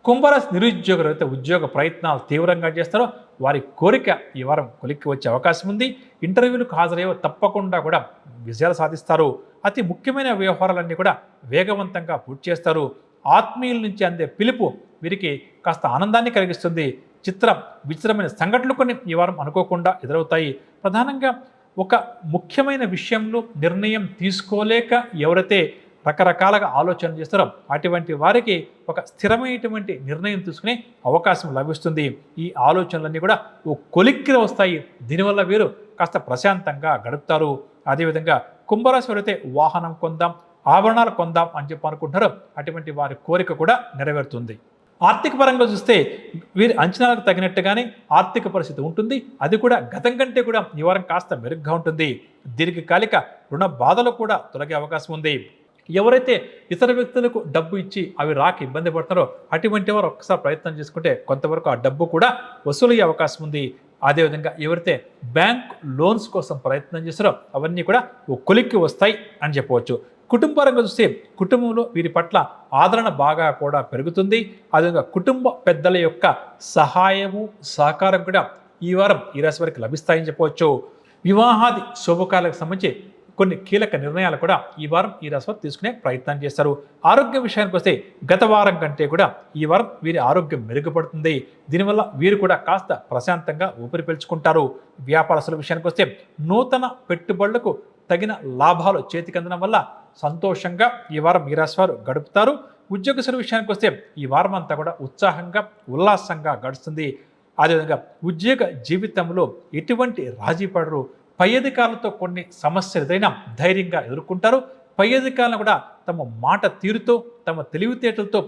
కుంభరాశి నిరుద్యోగులు అయితే ఉద్యోగ ప్రయత్నాలు తీవ్రంగా చేస్తారో వారి కోరిక ఈ వారం కొలిక్కి వచ్చే అవకాశం ఉంది. ఇంటర్వ్యూలకు హాజరయ్యే తప్పకుండా కూడా విజయాలు సాధిస్తారు. అతి ముఖ్యమైన వ్యవహారాలన్నీ కూడా వేగవంతంగా పూర్తి చేస్తారు. ఆత్మీయుల నుంచి అందే పిలుపు వీరికి కాస్త ఆనందాన్ని కలిగిస్తుంది. విచిత్రమైన సంఘటనలు కొన్ని ఈ వారం అనుకోకుండా ఎదురవుతాయి. ప్రధానంగా ఒక ముఖ్యమైన విషయంలో నిర్ణయం తీసుకోలేక ఎవరైతే రకరకాలుగా ఆలోచన చేస్తారో అటువంటి వారికి ఒక స్థిరమైనటువంటి నిర్ణయం తీసుకునే అవకాశం లభిస్తుంది. ఈ ఆలోచనలన్నీ కూడా ఓ కొలిక్కి వస్తాయి. దీనివల్ల వీరు కాస్త ప్రశాంతంగా గడుపుతారు. అదేవిధంగా కుంభరాశి ఎవరైతే వాహనం కొందాం, ఆభరణాలు కొందాం అని చెప్పి అనుకుంటారో అటువంటి వారి కోరిక కూడా నెరవేరుతుంది. ఆర్థిక పరంగా చూస్తే వీరి అంచనాలకు తగినట్టుగానే ఆర్థిక పరిస్థితి ఉంటుంది. అది కూడా గతం కంటే కూడా ఈ వారం కాస్త మెరుగ్గా ఉంటుంది. దీర్ఘకాలిక రుణ బాధలు కూడా తొలగే అవకాశం ఉంది. ఎవరైతే ఇతర వ్యక్తులకు డబ్బు ఇచ్చి అవి రాక ఇబ్బంది పడుతున్నారో అటువంటి వారు ఒక్కసారి ప్రయత్నం చేసుకుంటే కొంతవరకు ఆ డబ్బు కూడా వసూలయ్యే అవకాశం ఉంది. అదేవిధంగా ఎవరైతే బ్యాంక్ లోన్స్ కోసం ప్రయత్నం చేస్తారో అవన్నీ కూడా ఓ కొలిక్కి వస్తాయి అని చెప్పవచ్చు. కుటుంబపరంగా చూస్తే కుటుంబంలో వీరి పట్ల ఆదరణ బాగా కూడా పెరుగుతుంది. అదేవిధంగా కుటుంబ పెద్దల యొక్క సహాయము సహకారం కూడా ఈ వారం ఈ రాశి వారికి లభిస్తాయని చెప్పవచ్చు. వివాహాది శుభకార్యాలకు సంబంధించి కొన్ని కీలక నిర్ణయాలు కూడా ఈ వారం ఈ రాశి వారు తీసుకునే ప్రయత్నం చేస్తారు. ఆరోగ్య విషయానికి వస్తే గత వారం కంటే కూడా ఈ వారం వీరి ఆరోగ్యం మెరుగుపడుతుంది. దీనివల్ల వీరు కూడా కాస్త ప్రశాంతంగా ఊపిరి పీల్చుకుంటారు. వ్యాపారస్తుల విషయానికి వస్తే నూతన పెట్టుబడులకు తగిన లాభాలు చేతికి అందడం వల్ల సంతోషంగా ఈ వారం ఈ రాశి వారు గడుపుతారు. ఉద్యోగస్తుల విషయానికి వస్తే ఈ వారం అంతా కూడా ఉత్సాహంగా ఉల్లాసంగా గడుస్తుంది. అదేవిధంగా ఉద్యోగ జీవితంలో ఎటువంటి రాజీ పడరు. పై అధికారులతో కొన్ని సమస్యలు ఏదైనా ధైర్యంగా ఎదుర్కొంటారు. పై అధికారులను కూడా తమ మాట తీరుతో తమ తెలివితేటలతో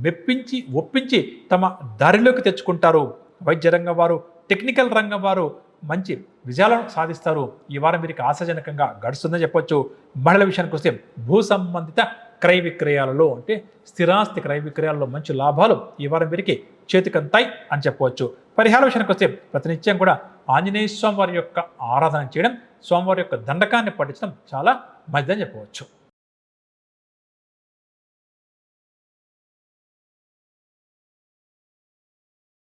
మెప్పించి ఒప్పించి తమ దారిలోకి తెచ్చుకుంటారు. వైద్య రంగం వారు, టెక్నికల్ రంగం వారు మంచి విజయాలను సాధిస్తారు. ఈ వారం వీరికి ఆశాజనకంగా గడుస్తుందని చెప్పొచ్చు. మహిళల విషయానికి వస్తే భూ సంబంధిత క్రయ విక్రయాలలో అంటే స్థిరాస్తి క్రయ విక్రయాలలో మంచి లాభాలు ఈ వారం వీరికి చేతికంతాయి అని చెప్పవచ్చు. పరిహార విషయానికి వస్తే ప్రతినిత్యం కూడా ఆంజనేయ స్వామి వారి యొక్క ఆరాధన చేయడం, స్వామివారి యొక్క దండకాన్ని పఠించడం చాలా మంచిదని చెప్పవచ్చు.